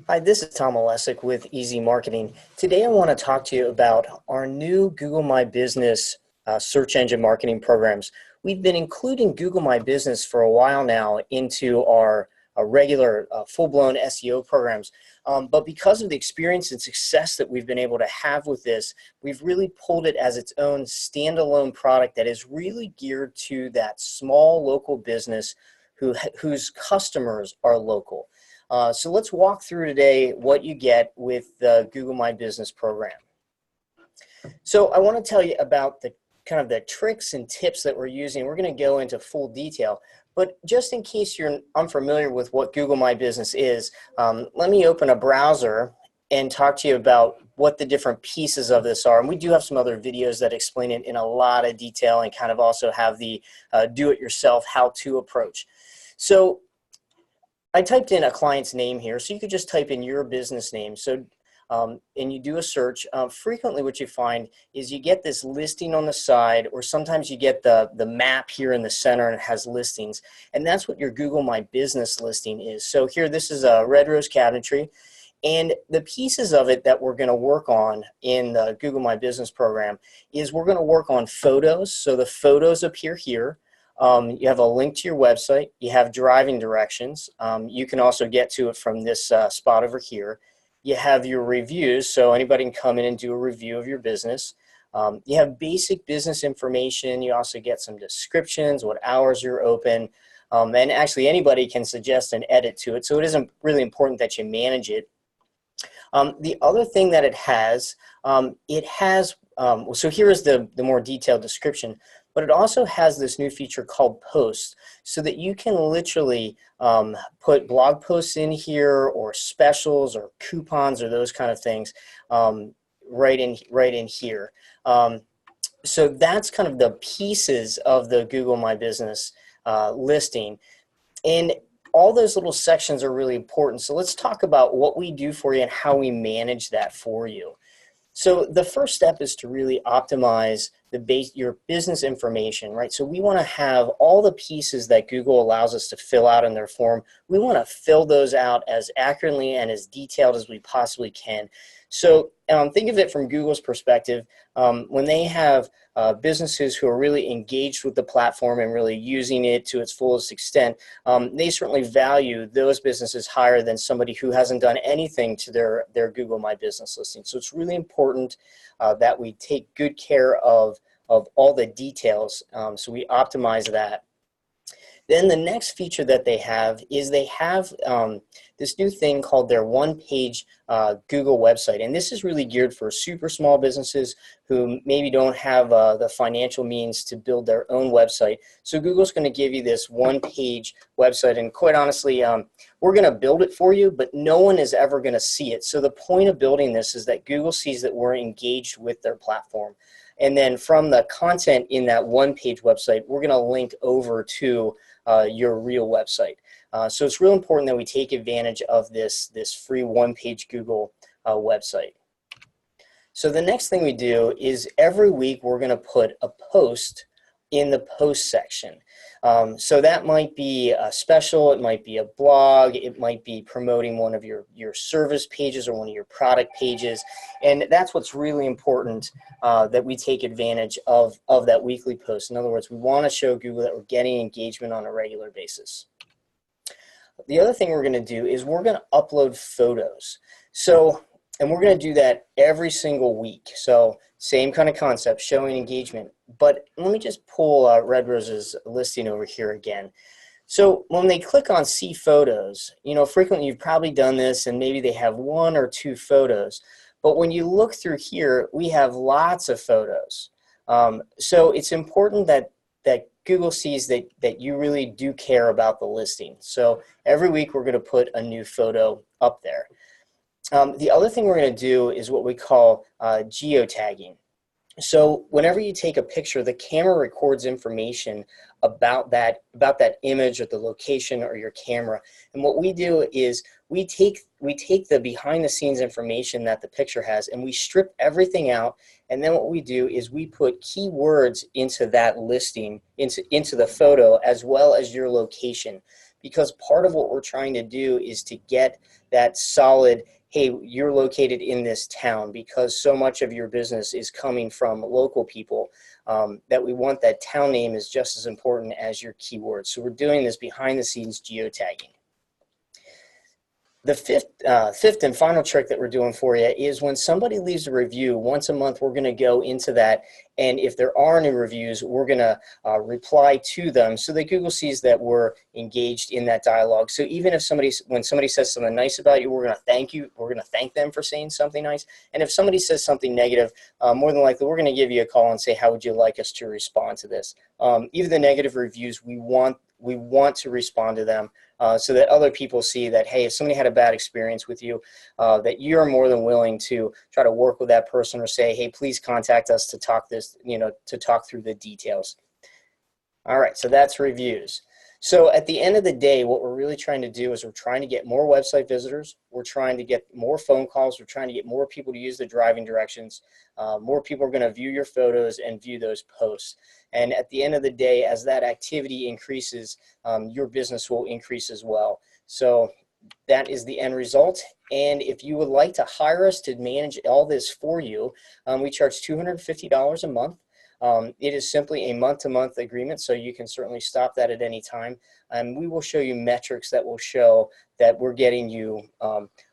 Hi, this is Tom Olesic with EZMarketing. Today I want to talk to you about our new Google My Business search engine marketing programs. We've been including Google My Business for a while now into our regular full-blown SEO programs. But because of the experience and success that we've been able to have with this, we've really pulled it as its own standalone product that is really geared to that small local business whose customers are local. So let's walk through today what you get with the Google My Business program. So I want to tell you about the kind of the tricks and tips that we're using. We're going to go into full detail, but just in case you're unfamiliar with what Google My Business is, let me open a browser and talk to you about what the different pieces of this are. And we do have some other videos that explain it in a lot of detail and kind of also have the do-it-yourself how-to approach. So I typed in a client's name here, so you could just type in your business name. So, and you do a search. Frequently what you find is you get this listing on the side, or sometimes you get the map here in the center and it has listings. And that's what your Google My Business listing is. So here, this is a Red Rose Cabinetry. And the pieces of it that we're going to work on in the Google My Business program is we're going to work on photos. So the photos appear here. You have a link to your website. You have driving directions. You can also get to it from this spot over here. You have your reviews, so anybody can come in and do a review of your business. You have basic business information. You also get some descriptions, what hours you're open, and actually anybody can suggest an edit to it, so it isn't really important that you manage it. The other thing that it has, so here is the more detailed description, but it also has this new feature called posts, so that you can literally put blog posts in here, or specials, or coupons, or those kind of things right in here. So that's kind of the pieces of the Google My Business listing. And all those little sections are really important. So let's talk about what we do for you and how we manage that for you. So the first step is to really optimize your business information, right? So we want to have all the pieces that Google allows us to fill out in their form. We want to fill those out as accurately and as detailed as we possibly can. So think of it from Google's perspective. When they have businesses who are really engaged with the platform and really using it to its fullest extent, they certainly value those businesses higher than somebody who hasn't done anything to their Google My Business listing. So it's really important that we take good care of all the details, so we optimize that. Then the next feature that they have is they have this new thing called their one-page Google website. And this is really geared for super small businesses who maybe don't have the financial means to build their own website. So Google's going to give you this one-page website. And quite honestly, we're going to build it for you, but no one is ever going to see it. So the point of building this is that Google sees that we're engaged with their platform. And then from the content in that one-page website, we're going to link over to your real website. So it's real important that we take advantage of this free one-page Google website. So the next thing we do is every week we're going to put a post in the post section. So that might be a special, it might be a blog, it might be promoting one of your service pages or one of your product pages. And that's what's really important, that we take advantage of that weekly post. In other words, we want to show Google that we're getting engagement on a regular basis. The other thing we're going to do is we're going to upload photos. And we're going to do that every single week. So same kind of concept, showing engagement. But let me just pull Red Rose's listing over here again. So when they click on see photos, frequently you've probably done this and maybe they have one or two photos. But when you look through here, we have lots of photos. So it's important that Google sees that you really do care about the listing. So every week we're going to put a new photo up there. The other thing we're going to do is what we call geotagging. So whenever you take a picture, the camera records information about that image or the location or your camera. And what we do is we take the behind the scenes information that the picture has and we strip everything out. And then what we do is we put keywords into that listing, into the photo, as well as your location. because part of what we're trying to do is to get that solid, hey, you're located in this town, because so much of your business is coming from local people, that we want that town name is just as important as your keywords. So we're doing this behind the scenes geotagging. The fifth and final trick that we're doing for you is when somebody leaves a review, once a month we're going to go into that, and if there are any reviews, we're going to reply to them so that Google sees that we're engaged in that dialogue. So even if when somebody says something nice about you, we're going to thank you. We're going to thank them for saying something nice. And if somebody says something negative, more than likely we're going to give you a call and say, how would you like us to respond to this? Even the negative reviews, we want to respond to them so that other people see that, hey, if somebody had a bad experience with you, that you're more than willing to try to work with that person or say, hey, please contact us to talk to talk through the details. All right, so that's reviews. So at the end of the day, what we're really trying to do is we're trying to get more website visitors. We're trying to get more phone calls. We're trying to get more people to use the driving directions. More people are going to view your photos and view those posts. And at the end of the day, as that activity increases, your business will increase as well. So that is the end result. And if you would like to hire us to manage all this for you, we charge $250 a month. It is simply a month-to-month agreement, so you can certainly stop that at any time. And we will show you metrics that will show that we're getting you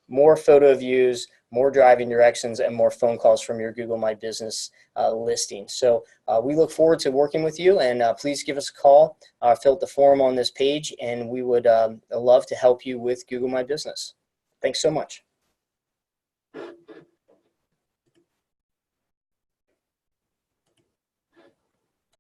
more photo views, more driving directions, and more phone calls from your Google My Business listing. So we look forward to working with you, and please give us a call, fill out the form on this page, and we would love to help you with Google My Business. Thanks so much.